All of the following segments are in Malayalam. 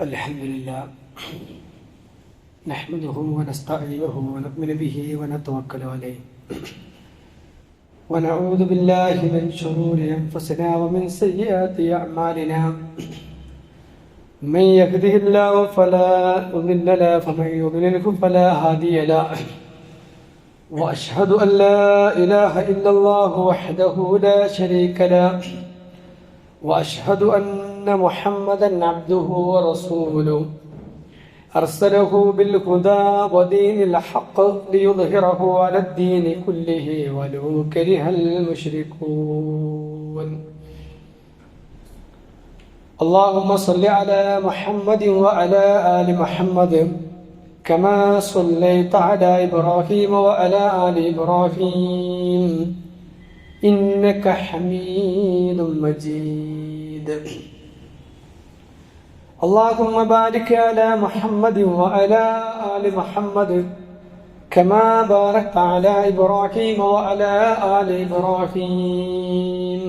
الحمد لله نحمده ونستعينه ونؤمن به ونتوكل عليه ونعوذ بالله من شرور أنفسنا ومن سيئات أعمالنا من يهده الله فلا مضل له ومن يضلله فلا هادي له وأشهد أن لا إله إلا الله وحده لا شريك له وأشهد أن محمدا عبده ورسوله أرسله بالهدى ودين الحق ليظهره على الدين كله ولو كره المشركون. اللهم صل على محمد وعلى آل محمد كما صليت على إبراهيم وعلى آل إبراهيم إنك حميد مجيد. اللهم بارك على محمد وعلى آل محمد كما باركت على إبراهيم وعلى آل إبراهيم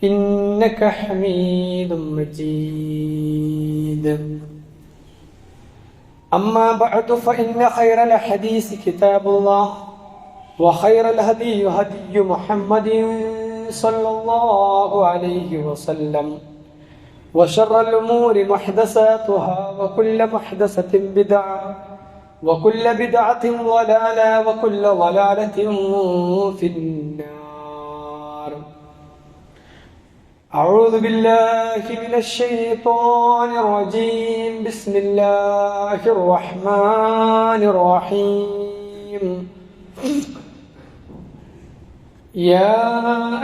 إنك حميد مجيد. أما بعد فإن خير الحديث كتاب الله وخير الهدي هدي محمد صلى الله عليه وسلم وشر الأمور محدثاتها وكل محدثة بدعة وكل بدعة ضلالة وكل ضلالة في النار. أعوذ بالله من الشيطان الرجيم. بسم الله الرحمن الرحيم. يا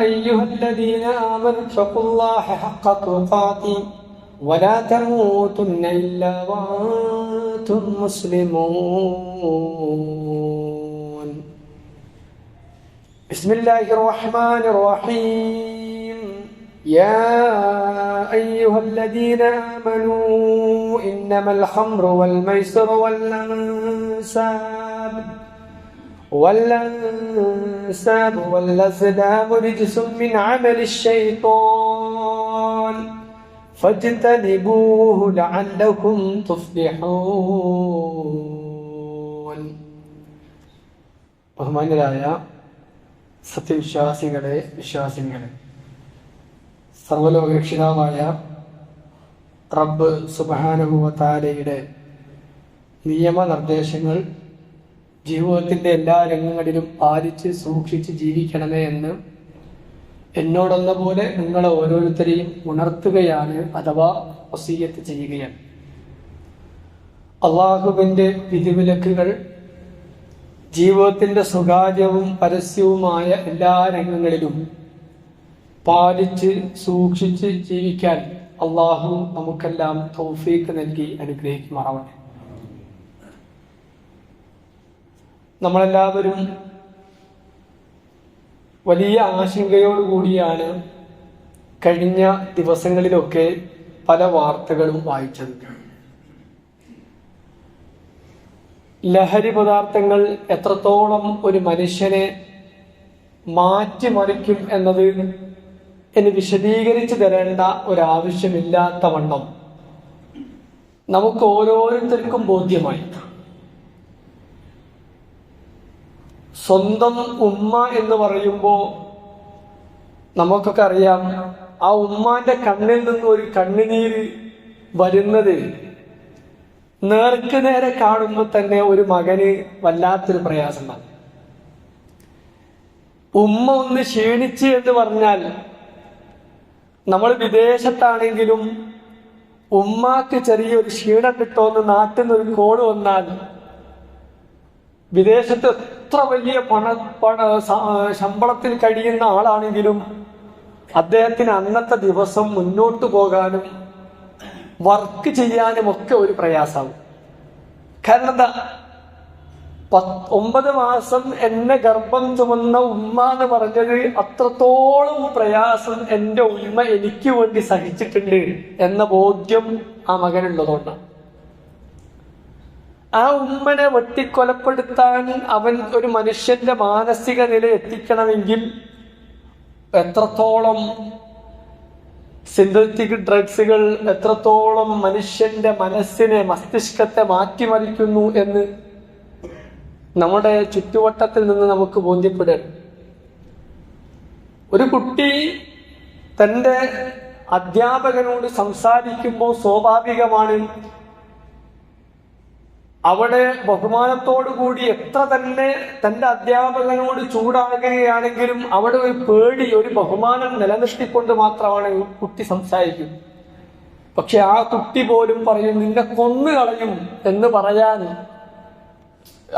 أيها الذين آمنوا اتقوا الله حق تقاته ولا تموتن إلا وأنتم مسلمون. بسم الله الرحمن الرحيم. يا أيها الذين آمنوا إنما الخمر والميسر والأنساب والأزلام رجس من عمل الشيطان فاجتنبوه لعلكم تفلحون. ബഹുമാന്യരായ സത്യവിശ്വാസികളെ, വിശ്വാസികളെ, സർവ്വലോകരക്ഷിതാവായ റബ്ബ് സുബ്ഹാനഹു വ തആലയുടെ നിയമനിർദ്ദേശങ്ങൾ ജീവിതത്തിൻ്റെ എല്ലാ രംഗങ്ങളിലും പാലിച്ച് സൂക്ഷിച്ച് ജീവിക്കണമേ എന്ന് എന്നോടെന്ന പോലെ നിങ്ങളെ ഓരോരുത്തരെയും ഉണർത്തുകയാണ്, അഥവാ വസിയ്യത്ത് ചെയ്യുകയാണ്. അള്ളാഹുവിൻ്റെ വിധിവിലക്കുകൾ ജീവിതത്തിൻ്റെ സ്വകാര്യവും പരസ്യവുമായ എല്ലാ രംഗങ്ങളിലും പാലിച്ച് സൂക്ഷിച്ച് ജീവിക്കാൻ അള്ളാഹു നമുക്കെല്ലാം തൗഫീഖ് നൽകി അനുഗ്രഹിക്കുമാറാവട്ടെ. നമ്മളെല്ലാവരും വലിയ ആശങ്കയോടുകൂടിയാണ് കഴിഞ്ഞ ദിവസങ്ങളിലൊക്കെ പല വാർത്തകളും വായിച്ചത്. ലഹരി പദാർത്ഥങ്ങൾ എത്രത്തോളം ഒരു മനുഷ്യനെ മാറ്റിമറിക്കും എന്നത് എന്ന് വിശദീകരിച്ചു തരേണ്ട ഒരാവശ്യമില്ലാത്ത വണ്ണം നമുക്ക് ഓരോരുത്തർക്കും ബോധ്യമായി. സ്വന്തം ഉമ്മ എന്ന് പറയുമ്പോൾ നമുക്കൊക്കെ അറിയാം, ആ ഉമ്മാന്റെ കണ്ണിൽ നിന്ന് ഒരു കണ്ണുനീര് വരുന്നത് നേർക്ക് നേരെ കാണുമ്പോൾ തന്നെ ഒരു മകന് വല്ലാത്തൊരു പ്രയാസമാണ്. ഉമ്മ ഒന്ന് ക്ഷീണിച്ച് എന്ന് പറഞ്ഞാൽ, നമ്മൾ വിദേശത്താണെങ്കിലും ഉമ്മാക്ക് ചെറിയൊരു ക്ഷീണം കിട്ടുമെന്ന് നാട്ടിൽ നിന്ന് ഒരു കോഡ് വന്നാൽ, വിദേശത്ത് എത്ര വലിയ ശമ്പളത്തിൽ കഴിയുന്ന ആളാണെങ്കിലും അദ്ദേഹത്തിന് അന്നത്തെ ദിവസം മുന്നോട്ട് പോകാനും വർക്ക് ചെയ്യാനും ഒക്കെ ഒരു പ്രയാസമാവും. കാരണം എന്താ, 9 മാസം എന്നെ ഗർഭം ചുമന്ന ഉമ്മ എന്ന് പറഞ്ഞത് അത്രത്തോളം പ്രയാസം എൻ്റെ ഉമ്മ എനിക്ക് വേണ്ടി സഹിച്ചിട്ടുണ്ട് എന്ന ബോധ്യം ആ മകനുള്ളതുകൊണ്ടാണ്. ആ ഉമ്മനെ വെട്ടിക്കൊലപ്പെടുത്താൻ അവൻ ഒരു മനുഷ്യന്റെ മാനസിക നില എത്തിക്കണമെങ്കിൽ എത്രത്തോളം സിന്തറ്റിക് ഡ്രഗ്സുകൾ എത്രത്തോളം മനുഷ്യന്റെ മനസ്സിനെ, മസ്തിഷ്കത്തെ മാറ്റിമറിക്കുന്നു എന്ന് നമ്മുടെ ചുറ്റുവട്ടത്തിൽ നിന്ന് നമുക്ക് ബോധ്യപ്പെടാൻ. ഒരു കുട്ടി തൻ്റെ അധ്യാപകനോട് സംസാരിക്കുമ്പോൾ സ്വാഭാവികമാണ് അവിടെ ബഹുമാനത്തോടു കൂടി എത്ര തന്നെ തന്റെ അധ്യാപകനോട് ചൂടാകുകയാണെങ്കിലും അവിടെ ഒരു പേടി, ഒരു ബഹുമാനം നിലനിർത്തിക്കൊണ്ട് മാത്രമാണ് കുട്ടി സംസാരിക്കും. പക്ഷെ ആ കുട്ടി പോലും പറയും നിന്നെ കൊന്നുകളയും എന്ന് പറയാൻ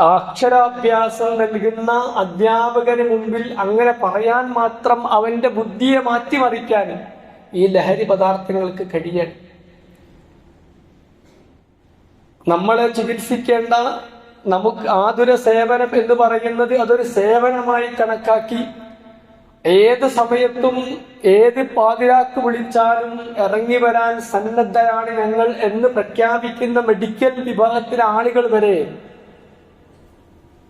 അക്ഷരാഭ്യാസം നൽകുന്ന അധ്യാപകന് മുമ്പിൽ അങ്ങനെ പറയാൻ മാത്രം അവന്റെ ബുദ്ധിയെ മാറ്റിമറിക്കാൻ ഈ ലഹരി പദാർത്ഥങ്ങൾക്ക് കഴിയാൻ. നമ്മളെ ചികിത്സിക്കേണ്ട നമുക്ക് ആതുര സേവനം എന്ന് പറയുന്നത് അതൊരു സേവനമായി കണക്കാക്കി ഏത് സമയത്തും ഏത് പാതിരാക്ക് വിളിച്ചാലും ഇറങ്ങി വരാൻ സന്നദ്ധരാണ് ഞങ്ങൾ എന്ന് പ്രഖ്യാപിക്കുന്ന മെഡിക്കൽ വിഭാഗത്തിലെ ആളുകൾ വരെ,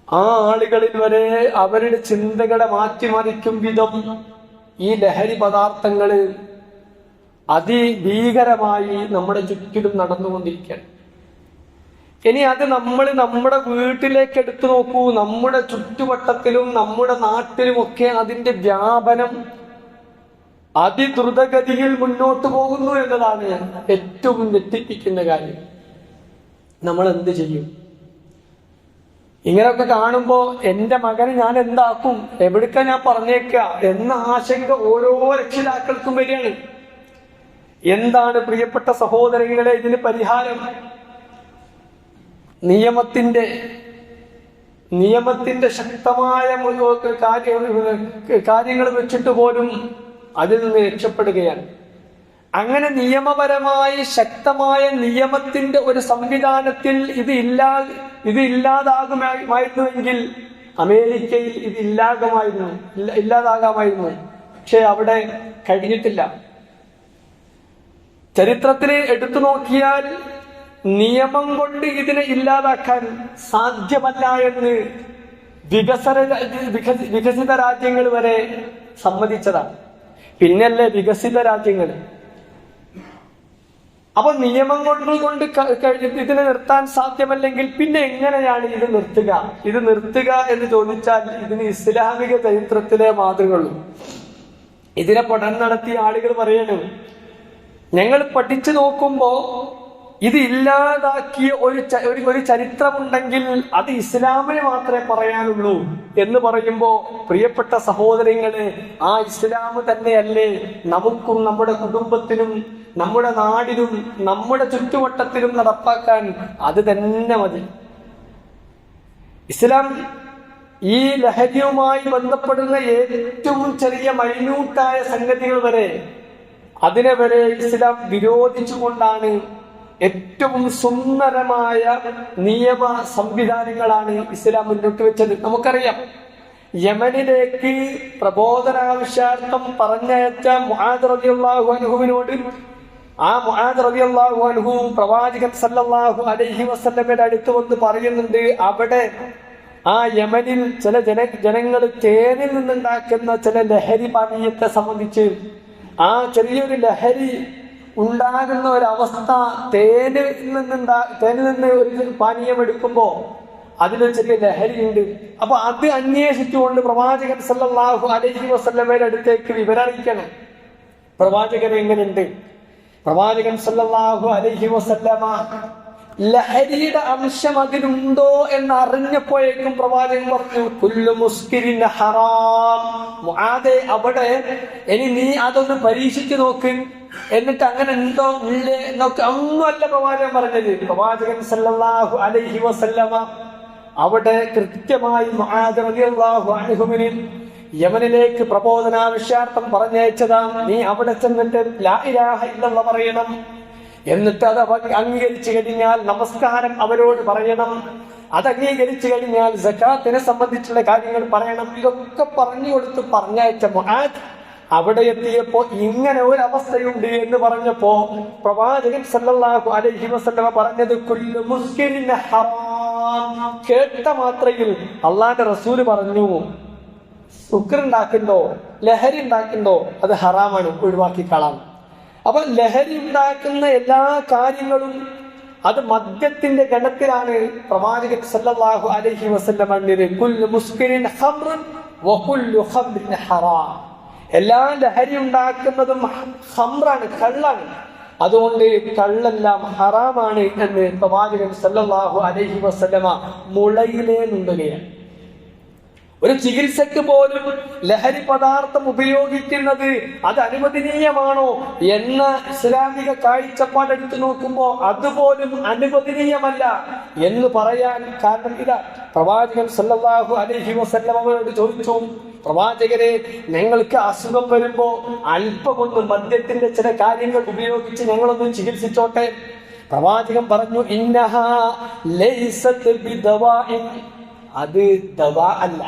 ആ ആളുകളിൽ വരെ അവരുടെ ചിന്തകളെ മാറ്റിമറിക്കും വിധം ഈ ലഹരി പദാർത്ഥങ്ങള് അതിഭീകരമായി നമ്മുടെ ചുറ്റിലും നടന്നുകൊണ്ടിരിക്കുകയാണ്. ഇനി അത് നമ്മുടെ വീട്ടിലേക്ക് എടുത്തു നോക്കൂ. നമ്മുടെ ചുറ്റുവട്ടത്തിലും നമ്മുടെ നാട്ടിലുമൊക്കെ അതിന്റെ വ്യാപനം അതിദ്രുതഗതിയിൽ മുന്നോട്ട് പോകുന്നു എന്നതാണ് ഏറ്റവും ഞെട്ടിപ്പിക്കുന്ന കാര്യം. നമ്മൾ എന്ത് ചെയ്യും? ഇങ്ങനെയൊക്കെ കാണുമ്പോ എന്റെ മകന് ഞാൻ എന്താക്കും, എവിടേക്കാ ഞാൻ പറഞ്ഞേക്കുക എന്ന ആശങ്ക ഓരോ രക്ഷിതാക്കൾക്കും വരികയാണ്. എന്താണ് പ്രിയപ്പെട്ട സഹോദരങ്ങളെ ഇതിന് പരിഹാരം? നിയമത്തിന്റെ ശക്തമായ കാര്യങ്ങൾ വെച്ചിട്ട് പോലും അതിൽ നിന്ന് രക്ഷപ്പെടുകയാണ്. അങ്ങനെ നിയമപരമായി ശക്തമായ നിയമത്തിന്റെ ഒരു സംവിധാനത്തിൽ ഇത് ഇല്ലാതാകുമായിരുന്നുവെങ്കിൽ അമേരിക്കയിൽ ഇത് ഇല്ലാതാകാമായിരുന്നു. പക്ഷെ അവിടെ കഴിഞ്ഞിട്ടില്ല. ചരിത്രത്തില് എടുത്തു നോക്കിയാൽ നിയമം കൊണ്ട് ഇതിനെ ഇല്ലാതാക്കാൻ സാധ്യമല്ല എന്ന് വികസിത രാജ്യങ്ങൾ വരെ സമ്മതിച്ചതാണ്. പിന്നല്ലേ വികസിത രാജ്യങ്ങൾ. അപ്പൊ നിയമം കൊണ്ട് ഇതിനെ നിർത്താൻ സാധ്യമല്ലെങ്കിൽ പിന്നെ എങ്ങനെയാണ് ഇത് നിർത്തുക എന്ന് ചോദിച്ചാൽ ഇതിന് ഇസ്ലാമിക ചരിത്രത്തിലെ മാതൃകയുള്ളൂ. ഇതിനെ പഠനം നടത്തിയ ആളുകൾ പറയണം, ഞങ്ങൾ പഠിച്ചു നോക്കുമ്പോ ഇത് ഇല്ലാതാക്കിയ ഒരു ചരിത്രമുണ്ടെങ്കിൽ അത് ഇസ്ലാമിന് മാത്രമേ പറയാനുള്ളൂ എന്ന് പറയുമ്പോ പ്രിയപ്പെട്ട സഹോദരങ്ങളെ, ആ ഇസ്ലാം തന്നെയല്ലേ നമുക്കും നമ്മുടെ കുടുംബത്തിനും നമ്മുടെ നാടിനും നമ്മുടെ ചുറ്റുവട്ടത്തിലും നടപ്പാക്കാൻ? അത് തന്നെ മതി. ഇസ്ലാം ഈ ലഹരിയുമായി ബന്ധപ്പെടുന്ന ഏറ്റവും ചെറിയ മൈന്യൂട്ടായ സംഗതികൾ വരെ അതിനെ വരെ ഇസ്ലാം വിരോധിച്ചുകൊണ്ടാണ് ഏറ്റവും സുന്ദരമായ നിയമ സംവിധാനങ്ങളാണ് ഇസ്ലാം മുന്നോട്ട് വെച്ചത്. നമുക്കറിയാം, യമനിലേക്ക് പ്രബോധനാവശ്യാർത്ഥം പറഞ്ഞയച്ച മുആദ് റളിയല്ലാഹു അൻഹുവിനോട് ആ മുആദ് റളിയല്ലാഹു അൻഹു പ്രവാചകൻ സല്ലല്ലാഹു അലൈഹി വസല്ലമയുടെ അടുത്ത് വന്ന് പറയുന്നുണ്ട്, അവിടെ ആ യമനിൽ ചില ജനങ്ങൾ തേനിൽ നിന്നുണ്ടാക്കുന്ന ചില ലഹരി പാനീയത്തെ സംബന്ധിച്ച് ആ ചെറിയൊരു ലഹരി ഉണ്ടാകുന്ന ഒരവസ്ഥ, തേനിൽ നിന്ന് ഒരു പാനീയം എടുക്കുമ്പോ അതിലൊരു ചെറിയ ലഹരിയുണ്ട്. അപ്പൊ അത് അന്വേഷിച്ചുകൊണ്ട് പ്രവാചകൻ സല്ലല്ലാഹു അലൈഹി വസല്ലമയുടെ അടുത്തേക്ക് വിവരറിയിക്കണം. പ്രവാചകൻ എങ്ങനെയുണ്ട്? പ്രവാചകൻ സല്ലല്ലാഹു അലൈഹി വസല്ലമ ലഹരിയുടെ അംശം അതിലുണ്ടോ എന്ന് അറിഞ്ഞപ്പോഴേക്കും പ്രവാചകൻ പറഞ്ഞു, കുല്ലു മുസ്കിരിൻ ഹറാം. മുആദേ, അവിടെ ഇനി നീ അതൊന്ന് പരീക്ഷിച്ചു നോക്ക്, എന്നിട്ട് അങ്ങനെ ഉണ്ടോ ഇല്ലേ എന്നൊക്കെ ഒന്നുമല്ല പ്രവാചകൻ പറഞ്ഞത്. പ്രവാചകൻ സല്ലല്ലാഹു അലൈഹി വസല്ലമ അവിടെ കൃത്യമായി മുആദ് റളിയല്ലാഹു അൻഹുവിനെ യമനിലേക്ക് പ്രബോധനാവശ്യാർത്ഥം പറഞ്ഞയച്ചതാണ്. നീ അവിടെ ചെന്നിട്ട് ലാ ഇലാഹ ഇല്ലല്ലാഹ് പറയണം, എന്നിട്ട് അത് അംഗീകരിച്ചു കഴിഞ്ഞാൽ നമസ്കാരം അവരോട് പറയണം, അത് അംഗീകരിച്ചു കഴിഞ്ഞാൽ സകാത്തിനെ സംബന്ധിച്ചുള്ള കാര്യങ്ങൾ പറയണം. ഇതൊക്കെ പറഞ്ഞു കൊടുത്ത് പറഞ്ഞയച്ച മുആദ് അവിടെ എത്തിയപ്പോ ഇങ്ങനെ ഒരു അവസ്ഥയുണ്ട് എന്ന് പറഞ്ഞപ്പോ പ്രവാചകൻ സല്ലല്ലാഹു അലൈഹി വസല്ലമ പറഞ്ഞത് കുല്ലു മുസ്കിരിൻ ഹറാം. കേട്ട മാത്രയിൽ അള്ളാന്റെ റസൂല് പറഞ്ഞു, സുക്റുണ്ടാക്കുണ്ടോ, ലഹരി ഉണ്ടാക്കുണ്ടോ, അത് ഹറാമാണ്, ഒഴിവാക്കി കളാം. അപ്പൊ ലഹരി ഉണ്ടാക്കുന്ന എല്ലാ കാര്യങ്ങളും അത് മദ്യത്തിന്റെ ഗണത്തിലാണ്. പ്രവാചകൻ സല്ലല്ലാഹു അലൈഹി വസല്ലം പറഞ്ഞത്, കുല്ലു മുസ്കിരിൻ ഖംറുൻ വകുല്ലു ഖംറിൻ ഹറാം. എല്ലാ ലഹരി ഉണ്ടാക്കുന്നതും ഖംറാണ്, കള്ളാണ്. അതുകൊണ്ട് കള്ളെല്ലാം ഹറാമാണ് എന്ന് പ്രവാചകൻ സല്ലല്ലാഹു അലൈഹി വസല്ലമ മുളയിലേ നുണ്ടുകയാണ്. ഒരു ചികിത്സക്ക് പോലും ലഹരി പദാർത്ഥം ഉപയോഗിക്കുന്നത് അത് അനുവദനീയമാണോ എന്ന ഇസ്ലാമിക കാഴ്ചപ്പാടെടുത്ത് നോക്കുമ്പോൾ അതുപോലും അനുവദനീയമല്ല എന്ന് പറയാൻ കാരണം ഇല്ല. പ്രവാചകൻ സല്ലല്ലാഹു അലൈഹി വസല്ലം അവരോട് ചോദിച്ചു, പ്രവാചകരെ, ഞങ്ങൾക്ക് അസുഖം വരുമ്പോ അല്പമൊന്ന് മദ്യത്തിന്റെ ചില കാര്യങ്ങൾ ഉപയോഗിച്ച് ഞങ്ങളൊന്ന് ചികിത്സിച്ചോട്ടെ. പ്രവാചകൻ പറഞ്ഞു, ഇന്നഹാ ലൈസത് ബിദവാഇൻ, അത് ദവാ അല്ല,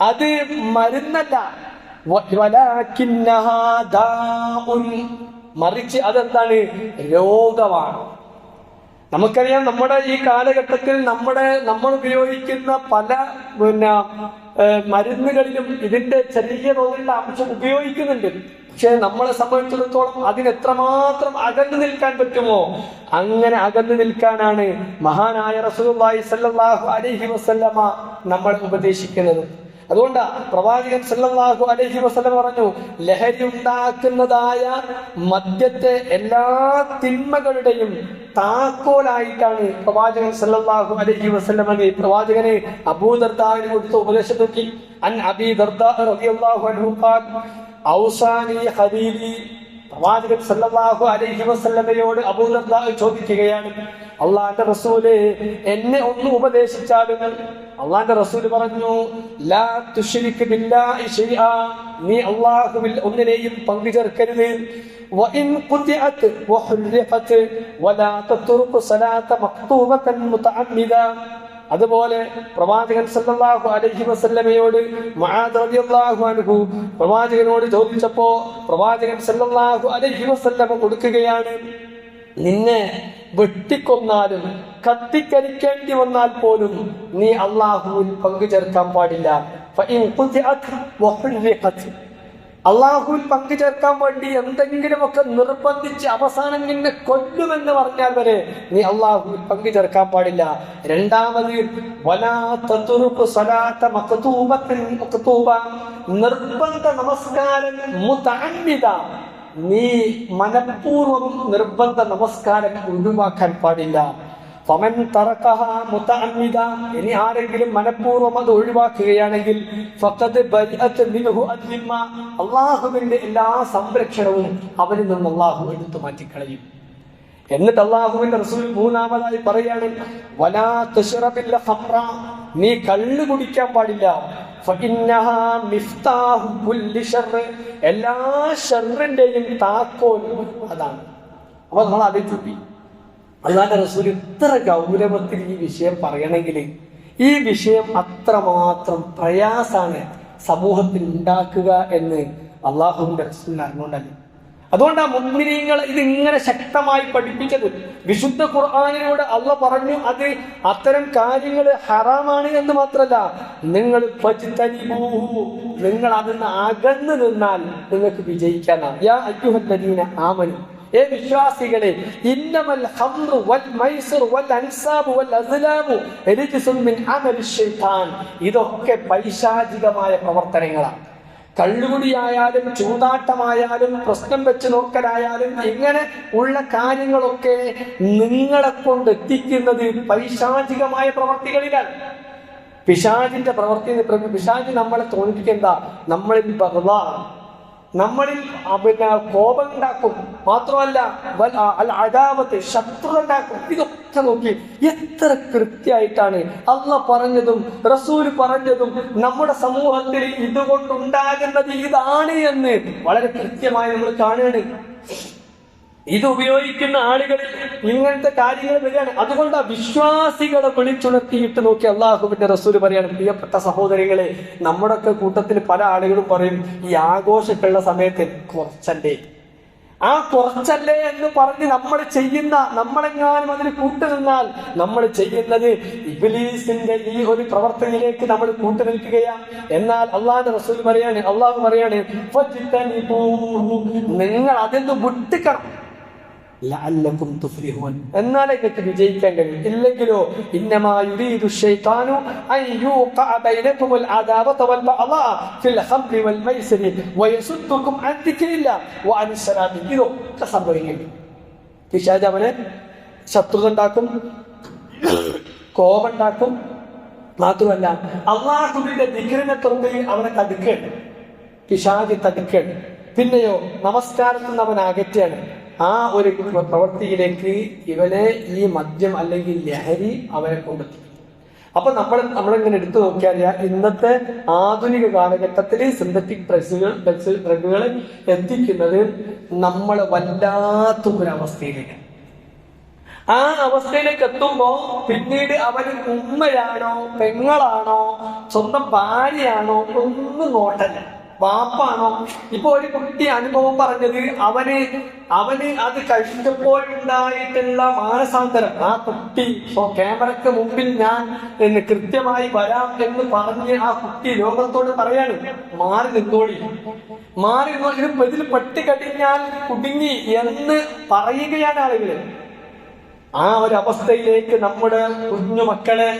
അത് മരുന്നല്ല, വലാകിന്നഹാ ദാഉൻ, മറിച്ച് അതെന്താണ്, രോഗമാണ്. നമുക്കറിയാം, നമ്മുടെ ഈ കാലഘട്ടത്തിൽ നമ്മൾ ഉപയോഗിക്കുന്ന പല മരുന്നുകളിലും ഇതിന്റെ ചെറിയ തോതിലുള്ള അംശം ഉപയോഗിക്കുന്നുണ്ട്. പക്ഷെ നമ്മളെ സംബന്ധിച്ചിടത്തോളം അതിനെത്രമാത്രം അകന്നു നിൽക്കാൻ പറ്റുമോ അങ്ങനെ അകന്നു നിൽക്കാനാണ് മഹാനായ റസൂലുള്ളാഹി സ്വല്ലല്ലാഹു അലൈഹി വസല്ലമ നമ്മൾ ഉപദേശിക്കുന്നത്. അതുകൊണ്ട് പ്രവാചകൻ സല്ലല്ലാഹു അലൈഹി വസല്ലം പറഞ്ഞു, ലഹരി ഉണ്ടാക്കുന്നതായ മദ്യത്തെ എല്ലാ തിന്മകളുടെയും താക്കോലായിട്ടാണ് പ്രവാചകൻ സല്ലല്ലാഹു അലൈഹി വസല്ലം പ്രവാചകനെ അബൂ ദർദാവിന് കൊടുത്ത ഉപദേശം നോക്കി. അൻ അബീ ദർദാ റളിയല്ലാഹു അൻഹു ഖാൽ ഔസാനി ഖലീലി. പ്രവാചകൻ സല്ലല്ലാഹു അലൈഹി വസല്ലമയോട് അബൂ ദർദാ ചോദിക്കുകയാണ്, അള്ളാന്റെ റസൂല് എന്നെ ഒന്ന് ഉപദേശിച്ചാലും. അള്ളാന്റെ റസൂല് പറഞ്ഞു, ലാ തുശ്രിക് ബില്ലാഹി ശൈആ, നീ അല്ലാഹുവിൽ ഒന്നിനെയും പങ്കുചേർക്കരുത്. വഇൻ ഖുതിഅത് വഹുരിഖത് വലാ തത്റുക് സലാത മക്തൂബതൻ മുതഅമ്മിദ. അതുപോലെ പ്രവാചകൻ സല്ലല്ലാഹു അലൈഹി വസല്ലമയോട് മുആദ് റളിയല്ലാഹു അൻഹു പ്രവാചകനോട് ചോദിച്ചപ്പോ പ്രവാചകൻ സല്ലല്ലാഹു അലൈഹി വസല്ലമ കൊടുക്കുകയാണ്, നിന്നെ വെട്ടിക്കൊന്നാലും കത്തിക്കരിക്കേണ്ടി വന്നാൽ പോലും നീ അള്ളാഹുവിൽ പങ്കുചേർക്കാൻ പാടില്ല. അള്ളാഹുവിൽ പങ്കുചേർക്കാൻ വേണ്ടി എന്തെങ്കിലുമൊക്കെ നിർബന്ധിച്ച് അവസാനം നിന്നെ കൊല്ലുമെന്ന് പറഞ്ഞാൽ വരെ നീ അള്ളാഹുവിൽ പങ്കുചേർക്കാൻ പാടില്ല. രണ്ടാമത്, നിർബന്ധ നമസ്കാരം മുതഅമ്മിദ, നീ മനഃപൂർവ്വം നിർബന്ധ നമസ്കാരം ഒഴിവാക്കാൻ പാടില്ല. ഫമൻ തറകഹ മുതഅമ്മിദ, ഇനി ആരെങ്കിലും മനഃപൂർവ്വം അത് ഒഴിവാക്കുകയാണെങ്കിൽ ഫഖദ് ബരിഅത മിൻഹു അദ്ദിമ്മ, അല്ലാഹുവിന്റെ എല്ലാ സംരക്ഷണവും അവനിൽ നിന്ന് അല്ലാഹു എടുത്തു മാറ്റിക്കളയും. എന്നിട്ട് അല്ലാഹുവിന്റെ റസൂൽ മൂന്നാമതായി പറയാണ്, വലാ തശ്റബിൽ ഖംറ, നീ കള്ള് കുടിക്കാൻ പാടില്ല. ഫഇന്നഹാ മിഫ്താഹു കുല്ലി ശർർ, എല്ലാ ഷർറിന്റെയും താക്കോൽ അതാണ്. അപ്പൊ നമ്മൾ ആലോചിച്ചു, അല്ലാഹുവിന്റെ റസൂൽ ഇത്ര ഗൗരവത്തിൽ ഈ വിഷയം പറയണമെങ്കിൽ ഈ വിഷയം അത്രമാത്രം പ്രയാസാണ് സമൂഹത്തിൽ ഉണ്ടാക്കുക എന്ന് അള്ളാഹുവിന്റെ റസൂൽ അറിഞ്ഞുകൊണ്ടല്ലേ. അതുകൊണ്ടാണ് മുഅ്മിനീങ്ങൾ ഇതിങ്ങനെ ശക്തമായി പഠിപ്പിച്ചത്. വിശുദ്ധ ഖുർആനിലൂടെ അള്ളാഹ് പറഞ്ഞു, അത് അത്തരം കാര്യങ്ങൾ ഹറാമാണ് എന്ന് മാത്രമല്ല, നിങ്ങൾ നിങ്ങൾ അതിന് അകന്നു നിന്നാൽ നിങ്ങൾക്ക് വിജയിക്കാനാണ്. യാ അയ്യുഹല്ലദീന ആമനു, ഏ വിശ്വാസികളെ, ഇന്നമൽ ഖംറു വൽ മൈസിറു വൽ അൻസാബു വൽ അസ്ലാമു റിജ്സുൻ മിൻ അമലി ശൈത്താൻ, ഇതൊക്കെ പൈശാചികമായ പ്രവർത്തനങ്ങളാണ്. കള്ളുകുടിയായാലും ചൂതാട്ടമായാലും പ്രശ്നം വെച്ച് നോക്കലായാലും ഇങ്ങനെ ഉള്ള കാര്യങ്ങളൊക്കെ നിങ്ങളെ കൊണ്ട് എത്തിക്കുന്നത് പൈശാചികമായ പ്രവർത്തികളിലാണ്. പിശാചിന്റെ പ്രവർത്തി, പിശാചി നമ്മളെ തോന്നിപ്പിക്കേണ്ട, നമ്മളിൽ നമ്മളിൽ കോപം ഉണ്ടാക്കും, മാത്രമല്ല അദാവത്ത്, ശത്രു ഉണ്ടാക്കും. ഇതൊക്കെ നോക്കി എത്ര കൃത്യമായിട്ടാണ് അള്ളാഹ് പറഞ്ഞതും റസൂൽ പറഞ്ഞതും നമ്മുടെ സമൂഹത്തിൽ ഇതുകൊണ്ടുണ്ടാകുന്നത് ഇതാണ് എന്ന് വളരെ കൃത്യമായി നമ്മൾ കാണുകയാണ്. ഇത് ഉപയോഗിക്കുന്ന ആളുകളിൽ ഇങ്ങനത്തെ കാര്യങ്ങൾ വരികയാണ്. അതുകൊണ്ട് വിശ്വാസികളെ വിളിച്ചുണർത്തിയിട്ട് നോക്കി അള്ളാഹുവിന്റെ റസൂൽ പറയാണ്, പ്രിയപ്പെട്ട സഹോദരികളെ, നമ്മുടെയൊക്കെ കൂട്ടത്തിൽ പല ആളുകളും പറയും, ഈ ആഘോഷക്കുള്ള സമയത്ത് കുറച്ചല്ലേ, ആ കുറച്ചല്ലേ എന്ന് പറഞ്ഞ് നമ്മളെങ്ങാനും അതിന് കൂട്ടുനിന്നാൽ നമ്മൾ ചെയ്യുന്നത് ഇബ്ലീസിന്റെ ഈ ഒരു പ്രവർത്തനയിലേക്ക് നമ്മൾ കൂട്ടുനിൽക്കുകയാണ്. എന്നാൽ അള്ളാഹു പറയാണ് നിങ്ങൾ അതിൽ നിന്ന് വിട്ടുക്കണം, ലഅല്ലകും തുഫ്ലിഹൂൻ, എന്നാലേ നിങ്ങൾക്ക് വിജയിക്കാൻ കഴിയും. ഇല്ലെങ്കിലോ ഇന്നമാ യുരീദു ശൈത്താനു അൻ യൂഖഅ ബൈനകുമുൽ അദാവത വൽ ബഅളാ ഫിൽ ഖംറി വൽ മൈസിരി വയസുദ്ദുകും അൻ ദിക്രില്ലാഹ് വഅൻ സ്വലാത്തി. ഇതൊക്കെ സംഭവിക്കും. പിശാച് അവനെ ശത്രുത ഉണ്ടാക്കും, കോപമുണ്ടാക്കും. മാത്രമല്ല അല്ലാഹുവിന്റെ ദിക്റിനെ തൊട്ട് അവനെ തടുക്കുകയാണ്, പിശാച് തടുക്കുകയാണ്. പിന്നെയോ നമസ്കാരത്തിൽ നിന്ന് അവൻ അകറ്റുകയാണ്. ആ ഒരു പ്രവൃത്തിയിലേക്ക് ഇവനെ ഈ മദ്യം അല്ലെങ്കിൽ ലഹരി അവനെ കൊണ്ടെത്തി. അപ്പൊ നമ്മളിങ്ങനെ എടുത്തു നോക്കിയാൽ ഇന്നത്തെ ആധുനിക കാലഘട്ടത്തിൽ സിന്തറ്റിക് ഡ്രഗുകൾ എത്തിക്കുന്നത് നമ്മൾ വല്ലാത്തൊരവസ്ഥയിലേക്ക്. ആ അവസ്ഥയിലേക്ക് എത്തുമ്പോ പിന്നീട് അവന് ഉമ്മയാണോ പെങ്ങളാണോ സ്വന്തം ഭാര്യയാണോ ഒന്നും നോട്ടല്ല, വാപ്പാണോ. ഇപ്പൊ ഒരു കുട്ടി അനുഭവം പറഞ്ഞത് അവന് അത് കഴിച്ചപ്പോഴുണ്ടായിട്ടുള്ള മാനസാന്തരം. ആ കുട്ടി ക്യാമറയ്ക്ക് മുമ്പിൽ ഞാൻ കൃത്യമായി വരാം എന്ന് പറഞ്ഞ് ആ കുട്ടി ലോകത്തോട് പറയാണ്, മാറി നിന്നോളി, ഇതിൽ പെട്ടുകഴിഞ്ഞാൽ കുടുങ്ങി എന്ന് പറയുകയാണ് ആളുകൾ. ആ ഒരു അവസ്ഥയിലേക്ക് നമ്മുടെ കുഞ്ഞുമക്കളെ,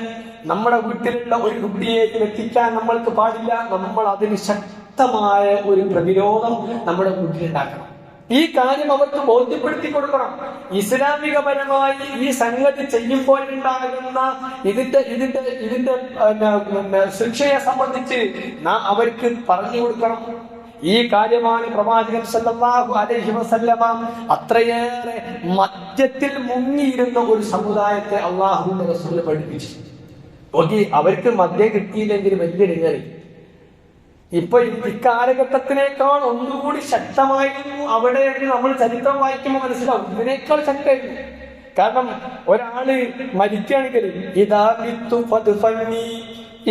നമ്മുടെ വീട്ടിലുള്ള ഒരു കുട്ടിയേക്ക് എത്തിക്കാൻ നമ്മൾക്ക് പാടില്ല. നമ്മൾ അതിന് ശക്തമായ ഒരു പ്രതിരോധം നമ്മുടെ വീട്ടിലുണ്ടാക്കണം. ഈ കാര്യം അവർക്ക് ബോധ്യപ്പെടുത്തി കൊടുക്കണം. ഇസ്ലാമികപരമായി ഈ സംഗതി ചെയ്യുമ്പോഴുണ്ടാകുന്ന ഇതിന്റെ ശിക്ഷയെ സംബന്ധിച്ച് നാം അവർക്ക് പറഞ്ഞു കൊടുക്കണം. ഈ കാര്യമാണ് പ്രവാചകൻ സല്ലല്ലാഹു അലൈഹി വസല്ലമ അത്രയേറെ മദ്യത്തിൽ മുങ്ങിയിരുന്ന ഒരു സമുദായത്തെ അള്ളാഹുവിന്റെ റസൂൽ പഠിപ്പിച്ചു. അവർക്ക് മദ്യം കിട്ടിയില്ലെങ്കിൽ വലിയ ഇടങ്ങേറി. ഇപ്പൊ ഇക്കാലഘട്ടത്തിനേക്കാൾ ഒന്നുകൂടി ശക്തമായിരുന്നു. അവിടെ നമ്മൾ ചരിത്രം വായിക്കുമ്പോൾ മനസ്സിലാവും ഇതിനേക്കാൾ ശക്തമായിരുന്നു. കാരണം ഒരാള് മരിക്കുകയാണെങ്കിൽ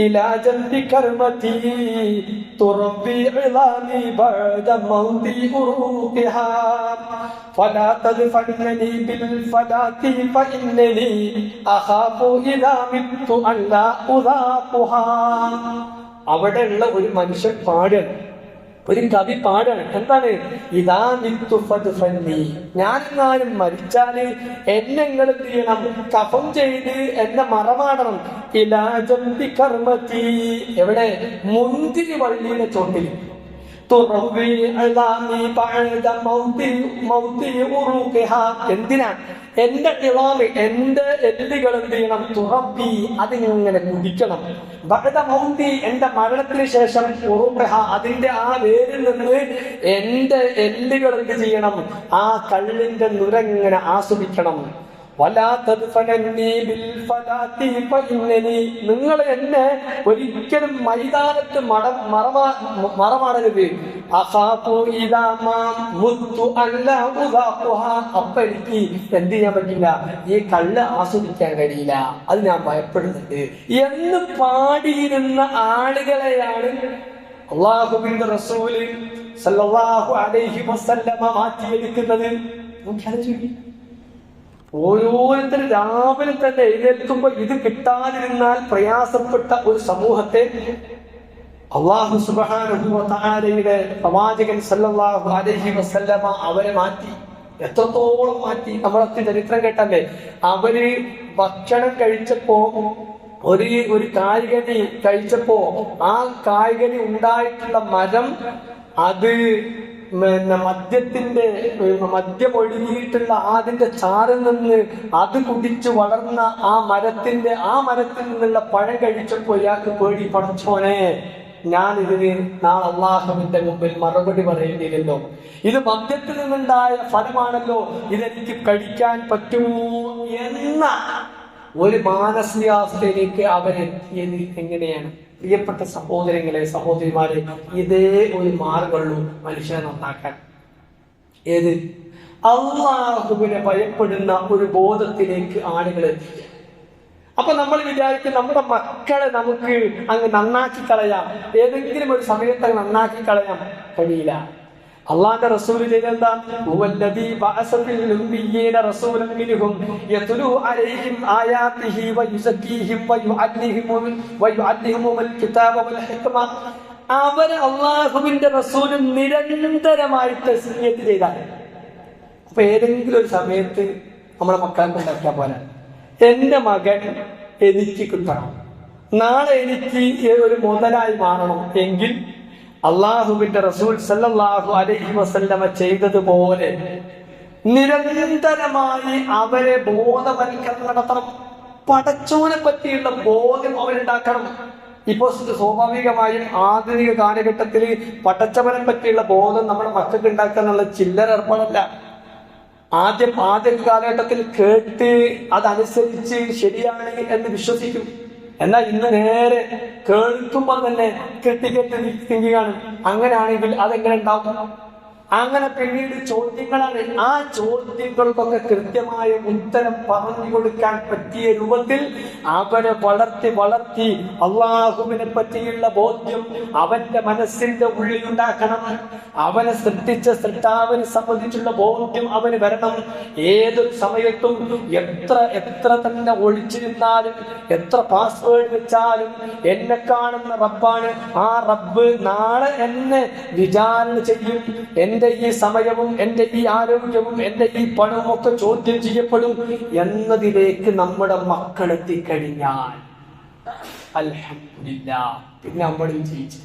إلى جنب كرمتي تربي عظامي بعد موت أروقها فلا تدفنني بالفلاة فإنني أخاف إذا مت أن لا أذاقها. അവിടെയുള്ള ഒരു മനുഷ്യൻ പാടാണ്, ഒരു കവി പാടാണ്. എന്താണ്? ഇതാ നിത്തുഫദ്ഫന്നി, ഞാനെങ്ങാനും മരിച്ചാല് എന്നെ നിങ്ങൾ എന്ത് ചെയ്യണം? കഫം ചെയ്ത് എന്നെ മറമാടണം. ഇലാജന്തി കർമ്മത്തി, എവിടെ? മുന്തിരി വള്ളിയുടെ ചോട്ടിൽ. എന്തിനാ? എന്റെ ഇളാമ്, എന്റെ എല്ലുകൾ എന്ത് ചെയ്യണം? തുറപ്പി, അതിങ്ങനെ കുടിക്കണം. മൗതി, എന്റെ മരണത്തിന് ശേഷം അതിന്റെ ആ വേരിൽ നിന്ന് എന്റെ എല്ലുകൾ എന്ത് ചെയ്യണം? ആ കള്ളിന്റെ നുരങ്ങനെ ആസ്വദിക്കണം. നിങ്ങൾ എന്നെ ഒരിക്കലും മൈതാനത്ത് മറമാടരുത്. അപ്പൊ എനിക്ക് എന്ത് ചെയ്യാൻ പറ്റില്ല? ഈ കള്ള് ആസ്വദിക്കാൻ കഴിയില്ല, അത് ഞാൻ ഭയപ്പെടുന്നുണ്ട് എന്ന് പാടിയിരുന്ന ആളുകളെയാണ് അല്ലാഹുവിന്റെ റസൂല് സല്ലല്ലാഹു അലൈഹി വസല്ലമ മാറ്റിയെടുക്കുന്നത്. ഓരോരുത്തരും രാവിലെ തന്നെ എഴുന്നേൽക്കുമ്പോൾ ഇത് കിട്ടാതിരുന്നാൽ പ്രയാസപ്പെട്ട ഒരു സമൂഹത്തെ അല്ലാഹു സുബ്ഹാനഹു വ തആലയുടെ പ്രവാചകൻ സല്ലല്ലാഹു അലൈഹി വസല്ലമ അവരെ മാറ്റി. എത്രത്തോളം മാറ്റി? നമ്മളൊക്കെ ചരിത്രം കേട്ടല്ലേ. അവര് ഭക്ഷണം കഴിച്ചപ്പോ ഒരു കായ്കനി കഴിച്ചപ്പോ ആ കായ്കനി ഉണ്ടായിട്ടുള്ള മരം അത് മദ്യം ഒഴുകിയിട്ടുള്ള അതിന്റെ ചാറിൽ നിന്ന് അത് കുടിച്ചു വളർന്ന ആ മരത്തിൽ നിന്നുള്ള പഴം കഴിച്ചപ്പോ ഇയാൾക്ക് പേടി, പടച്ചോനെ ഞാൻ ഇതിന് നാളെ അല്ലാഹുവിന്റെ മുമ്പിൽ മറുപടി പറയേണ്ടിയിരുന്നല്ലോ, ഇത് മദ്യത്തിൽ നിന്നുണ്ടായ ഫലമാണല്ലോ, ഇതെനിക്ക് കഴിക്കാൻ പറ്റുമോ എന്ന ഒരു മാനസികാവസ്ഥയിലേക്ക് അവരെത്തിയത് എങ്ങനെയാണ്? പ്രിയപ്പെട്ട സഹോദരങ്ങളെ, സഹോദരിമാരെ, ഇതേ ഒരു മാർഗമുള്ളൂ മനുഷ്യനെ നന്നാക്കാൻ. ഏത്? അല്ലാഹുവിനെ ഭയപ്പെടുന്ന ഒരു ബോധത്തിലേക്ക് ആളുകൾ എത്തിക്കുക. അപ്പൊ നമ്മൾ വിചാരിക്കും നമ്മുടെ മക്കളെ നമുക്ക് അങ്ങ് നന്നാക്കി കളയാം, ഏതെങ്കിലും ഒരു സമയത്ത് അങ്ങ് നന്നാക്കി കളയാം. കഴിയില്ല. അള്ളാന്റെ റസൂൽ ചെയ്തെന്താ? ഹുവല്ലദീ ബഅസ ഫിൽ ഉമ്മീയീന റസൂലൻ മിൻഹും യത്ലൂ അലൈഹിം ആയാതിഹി വയുസക്കീഹിം വയുഅല്ലിമുൽ കിതാബ വൽ ഹിക്മ. അവരെ അള്ളാഹുവിന്റെ റസൂൽ നിരന്തരമായി തസ്ബീഹ് ചെയ്താണ്. അപ്പൊ ഏതെങ്കിലും ഒരു സമയത്ത് നമ്മളെ മക്കളെ കൊണ്ടാക്കിയാൽ പോരാ. എന്റെ മകൻ എനിക്ക് കിട്ടണം, നാളെ എനിക്ക് ഒരു മുതലായി മാറണം എങ്കിൽ അള്ളാഹുവിന്റെ റസൂൽ സല്ലല്ലാഹു അലൈഹി വസല്ലമ ചെയ്തതുപോലെ നിരന്തരമായി അവരെ ബോധവൽക്കരണം നടത്തണം. പടച്ചോനെ പറ്റിയുള്ള ബോധം അവരുണ്ടാക്കണം. ഇപ്പോ സ്വാഭാവികമായും ആധുനിക കാലഘട്ടത്തിൽ പടച്ചവനെ പറ്റിയുള്ള ബോധം നമ്മുടെ മക്കൾക്ക് ഉണ്ടാക്കുക എന്നുള്ള ചില്ലറ ഏർപ്പാടല്ല. ആദ്യ കാലഘട്ടത്തിൽ കേട്ട് അതനുസരിച്ച് ശരിയാണ് എന്ന് വിശ്വസിക്കും. എന്നാൽ ഇന്ന് നേരെ കേൾക്കുമ്പോൾ തന്നെ കെട്ടിക്കെട്ട് തിങ്കിങ്ങാണ്. അങ്ങനെയാണെങ്കിൽ അതെങ്ങനെ ഉണ്ടാവും? അങ്ങനെ പിന്നീട് ചോദ്യങ്ങളാണ്. ആ ചോദ്യങ്ങൾക്കൊക്കെ കൃത്യമായ ഉത്തരം പറഞ്ഞു കൊടുക്കാൻ പറ്റിയ രൂപത്തിൽ അവനെ വളർത്തി അള്ളാഹുവിനെ പറ്റിയുള്ള ബോധ്യം അവന്റെ മനസ്സിന്റെ ഉള്ളിലുണ്ടാക്കണം. അവനെ സൃഷ്ടിച്ച സൃഷ്ടാവിനെ സംബന്ധിച്ചുള്ള ബോധ്യം അവന് വരണം. ഏതൊരു സമയത്തും എത്ര തന്നെ ഒളിച്ചിരുന്നാലും എത്ര പാസ്വേഡ് വെച്ചാലും എന്നെ കാണുന്ന റബ്ബാണ്. ആ റബ്ബ് നാളെ എന്നെ വിചാരണ ചെയ്യും. എന്റെ ഈ സമയവും എന്റെ ഈ ആരോഗ്യവും എന്റെ ഈ പണവും ഒക്കെ ചോദ്യം ചെയ്യപ്പെടും എന്നതിലേക്ക് നമ്മുടെ മക്കൾ എത്തിക്കഴിഞ്ഞാൽ അൽഹംദുലില്ലാഹ് പിന്നെ നമ്മൾ വിജയിച്ചു.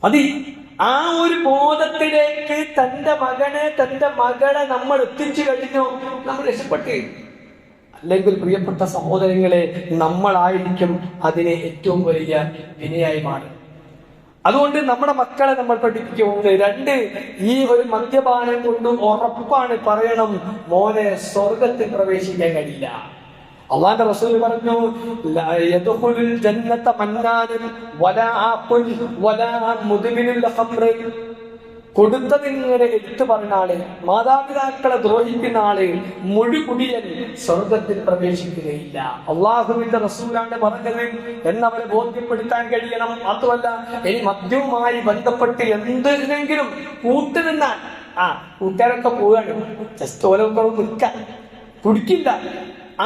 മതി. ആ ഒരു ബോധത്തിലേക്ക് തന്റെ മകളെ നമ്മൾ എത്തിച്ചു കഴിഞ്ഞു, നമ്മൾ രക്ഷപ്പെട്ടു. അല്ലെങ്കിൽ പ്രിയപ്പെട്ട സഹോദരങ്ങളെ, നമ്മളായിരിക്കും അതിനെ ഏറ്റവും വലിയ വിനയായി മാറും. അതുകൊണ്ട് നമ്മുടെ മക്കളെ നമ്മൾ പഠിപ്പിക്കുന്നത് 2, ഈ ഒരു മദ്യപാനം കൊണ്ടും ഉറപ്പാണ് പറയണം, മോനെ സ്വർഗത്തിൽ പ്രവേശിക്കാൻ കഴിയില്ല. അള്ളാന്റെ റസൂൽ പറഞ്ഞു, യദ്ഖുലുൽ ജന്നത മന്നാനുൻ വലാ ആഖുൽ വലാ മുദ്മിനുൽ ഖംർ. കൊടുത്തതിങ്ങനെ എടുത്തു പറഞ്ഞ ആള്, മാതാപിതാക്കളെ ദ്രോഹിക്കുന്ന ആള്, മുഴുകുടിയൻ സ്വർഗത്തിൽ പ്രവേശിക്കുകയില്ല. അള്ളാഹുവിന്റെ റസൂലാണ് പറഞ്ഞത് എന്നവരെ ബോധ്യപ്പെടുത്താൻ കഴിയണം. മാത്രമല്ല, ഇനി മദ്യവുമായി ബന്ധപ്പെട്ട് എന്തിനെങ്കിലും കൂട്ടുനിന്നാൽ കൂട്ടുകാരൊക്കെ പോവുകയാണ്, ജസ്റ്റ് ഓരോക്കെ നിൽക്കാൻ കുടിക്കില്ല,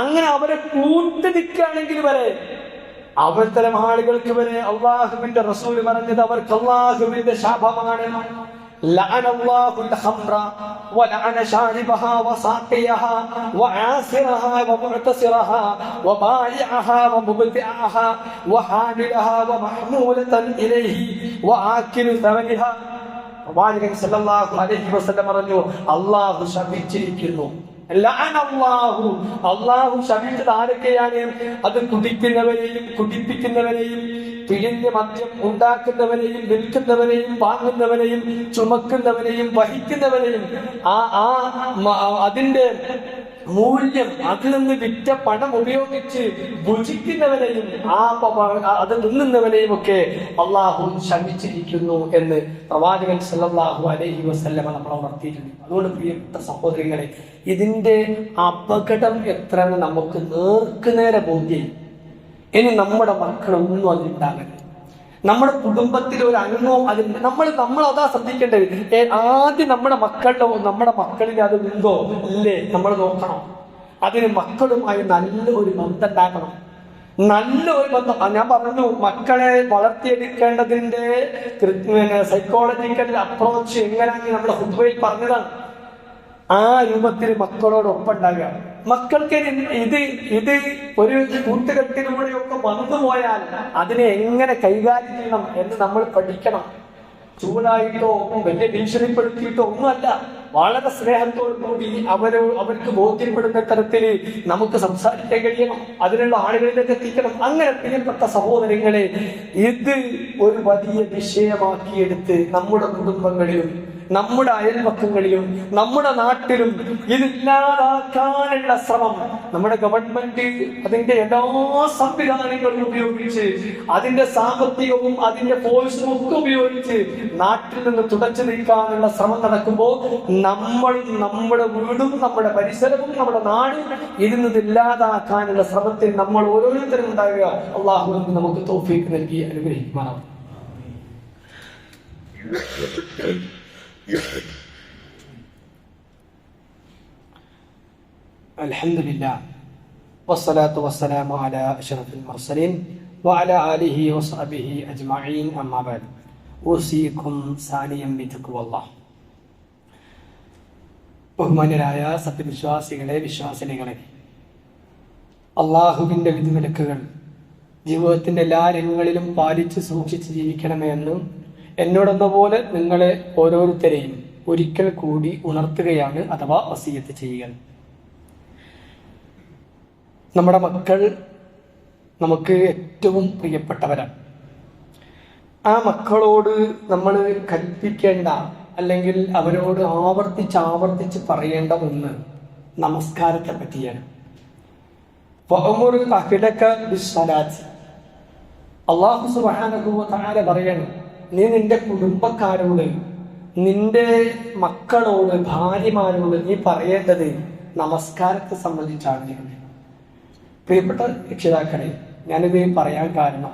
അങ്ങനെ അവരെ കൂട്ടു നിൽക്കുകയാണെങ്കിൽ വരെ അവർത്തരം ആളുകൾക്ക് വരെ അള്ളാഹുവിന്റെ റസൂൽ പറഞ്ഞത് അവർക്ക് അള്ളാഹുവിന്റെ ശാപമാണ്. لعن الله الخمر ولعن شاربها وساقيها وعاصرها ومعتصرها وبائعها ومبتعها وحاملها ومحمولة إليه وآكل ثمنها. പ്രവാചകൻ സല്ലല്ലാഹു അലൈഹി വസല്ലം പറഞ്ഞു, അല്ലാഹു ശപിച്ചിരിക്കുന്നു. അല്ലാഹു ശപിച്ചത് ആരൊക്കെയാണ്? അത് കുടിക്കുന്നവരെയും കുടിപ്പിക്കുന്നവരെയും പിഴിഞ്ഞ് മദ്യം ഉണ്ടാക്കുന്നവരെയും വിൽക്കുന്നവരെയും വാങ്ങുന്നവരെയും ചുമക്കുന്നവരെയും വഹിക്കുന്നവരെയും അതിന്റെ മൂല്യം അതിൽ നിന്ന് വിറ്റ പണം ഉപയോഗിച്ച് ഭുജിക്കുന്നവരെയും അത് നിന്നുന്നവരെയും ഒക്കെ അള്ളാഹു ശമിച്ചിരിക്കുന്നു എന്ന് പ്രവാചകൻ സല്ലല്ലാഹു അലൈഹി വസല്ലമ നമ്മളെ ഉണർത്തിയിട്ടുണ്ട്. അതുകൊണ്ട് പ്രിയപ്പെട്ട സഹോദരങ്ങളെ, ഇതിന്റെ അപകടം എത്രയെന്ന് നമുക്ക് നേർക്കുനേരെ ബോധ്യം. ഇനി നമ്മുടെ മക്കളൊന്നും അതിലുണ്ടാകരുത്. നമ്മുടെ കുടുംബത്തിലെ ഒരു അംഗവും അതിൽ നമ്മൾ അതാ ശ്രദ്ധിക്കേണ്ടത്. ആദ്യം നമ്മുടെ മക്കളിൽ അത് ഉണ്ടോ ഇല്ലേ നമ്മൾ നോക്കണം. അതിന് മക്കളുമായി നല്ലൊരു ബന്ധം ഉണ്ടാക്കണം. നല്ലൊരു ബന്ധം. ഞാൻ പറഞ്ഞു, മക്കളെ വളർത്തിയെടുക്കേണ്ടതിന്റെ സൈക്കോളജിക്കൽ അപ്രോച്ച് എങ്ങനെയാണെന്ന് നമ്മുടെ ഹുദ്വയിൽ പറഞ്ഞതാണ്. ആ രൂപത്തിൽ മക്കളോടൊപ്പം ഉണ്ടാകുക. മക്കൾക്ക് ഇത് ഒരു കൂട്ടുകെട്ടിലൂടെയൊക്കെ വന്നുപോയാൽ അതിനെ എങ്ങനെ കൈകാര്യം ചെയ്യണം എന്ന് നമ്മൾ പഠിക്കണം. ചൂടായിട്ടോ വലിയ ഭീഷണിപ്പെടുത്തിയിട്ടോ ഒന്നുമല്ല, വളരെ സ്നേഹത്തോടു കൂടി അവർക്ക് ബോധ്യപ്പെടുന്ന തരത്തിൽ നമുക്ക് സംസാരിക്കാൻ കഴിയണം. അതിനുള്ള ആളുകളിലേക്ക് എത്തിക്കണം. അങ്ങനെ പ്രിയപ്പെട്ട സഹോദരങ്ങളെ, ഇത് ഒരു വലിയ വിഷയമാക്കിയെടുത്ത് നമ്മുടെ കുടുംബങ്ങളിലും നമ്മുടെ അയൽപക്കങ്ങളിലും നമ്മുടെ നാട്ടിലും ഇതില്ലാതാക്കാനുള്ള ശ്രമം നമ്മുടെ ഗവൺമെന്റ് അതിന്റെ എല്ലാ സംവിധാനങ്ങളും ഉപയോഗിച്ച് അതിന്റെ സാമ്പത്തികവും അതിന്റെ ഫോഴ്സും ഒക്കെ ഉപയോഗിച്ച് നാട്ടിൽ നിന്ന് തുടച്ചു നീക്കാനുള്ള ശ്രമം നടക്കുമ്പോൾ നമ്മുടെ വീടും നമ്മുടെ പരിസരവും നമ്മുടെ നാടും ഇരുന്നതില്ലാതാക്കാനുള്ള ശ്രമത്തിൽ നമ്മൾ ഓരോരുത്തരും ഉണ്ടാകുക. അള്ളാഹു നമുക്ക് തൗഫീഖ് നൽകി അനുഗ്രഹിക്കുമാറാവട്ടെ. അൽഹംദുലില്ലാഹ് വസ്സലാത്തു വസ്സലാമു അലാ അഷ്റഫിൽ മുർസലീൻ വഅലാ ആലിഹി വസ്ഹബിഹി അജ്മഈൻ അമ്മാ ബഅദ്. ഊസികും സാനിയം ബിതഖ്വല്ലാഹ്. ബഹുമാന്യരായ സത്യവിശ്വാസികളെ, വിശ്വാസിനികളെ, അള്ളാഹുവിൻ്റെ വിധിവിലക്കുകൾ ജീവിതത്തിൻ്റെ എല്ലാ രംഗങ്ങളിലും പാലിച്ച് സൂക്ഷിച്ച് ജീവിക്കണമേ എന്നും എന്നോടെന്ന പോലെ നിങ്ങളെ ഓരോരുത്തരെയും ഒരിക്കൽ കൂടി ഉണർത്തുകയാണ്, അഥവാ വസിയത്ത് ചെയ്യുക. നമ്മുടെ മക്കൾ നമുക്ക് ഏറ്റവും പ്രിയപ്പെട്ടവരാണ്. ആ മക്കളോട് നമ്മൾ കൽപ്പിക്കേണ്ട, അല്ലെങ്കിൽ അവരോട് ആവർത്തിച്ച് പറയേണ്ട ഒന്ന് നമസ്കാരത്തെ പറ്റിയാണ്. അല്ലാഹു സുബ്ഹാനഹു വ തആല പറയാണ്, നീ നിന്റെ കുടുംബക്കാരോട്, നിന്റെ മക്കളോട്, ഭാര്യമാരോട് നീ പറയേണ്ടത് നമസ്കാരത്തെ സംബന്ധിച്ചാണ്. പ്രിയപ്പെട്ട രക്ഷിതാക്കളെ, ഞാനിത് പറയാൻ കാരണം,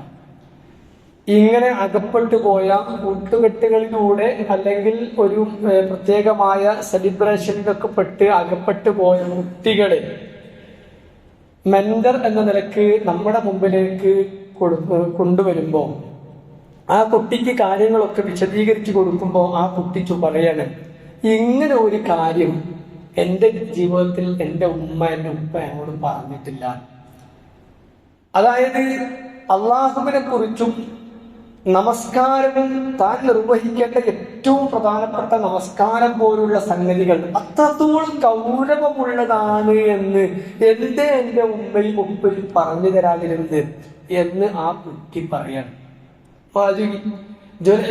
ഇങ്ങനെ അകപ്പെട്ടു പോയ കൂട്ടുകെട്ടുകളിലൂടെ അല്ലെങ്കിൽ ഒരു പ്രത്യേകമായ സെലിബ്രേഷനിലൊക്കെ അകപ്പെട്ടു പോയ കുട്ടികളെ മെന്റർ എന്ന നിലക്ക് നമ്മുടെ മുമ്പിലേക്ക് കൊണ്ടുവരുമ്പോൾ, ആ കുട്ടിക്ക് കാര്യങ്ങളൊക്കെ വിശദീകരിച്ചു കൊടുക്കുമ്പോൾ ആ കുട്ടിക്ക് പറയാണ്, ഇങ്ങനെ ഒരു കാര്യം എൻ്റെ ജീവിതത്തിൽ എൻ്റെ ഉമ്മ, എൻ്റെ ഉപ്പ എന്നോട് പറഞ്ഞിട്ടില്ല. അതായത് അള്ളാഹുവിനെ കുറിച്ചും നമസ്കാരവും താൻ നിർവഹിക്കേണ്ട ഏറ്റവും പ്രധാനപ്പെട്ട നമസ്കാരം പോലുള്ള സംഗതികൾ അത്രത്തോളം ഗൗരവമുള്ളതാണ് എന്ന് എൻ്റെ ഉമ്മയും ഉപ്പയും പറഞ്ഞു തരാതിരുന്നത് എന്ന് ആ കുട്ടി പറയാണ്.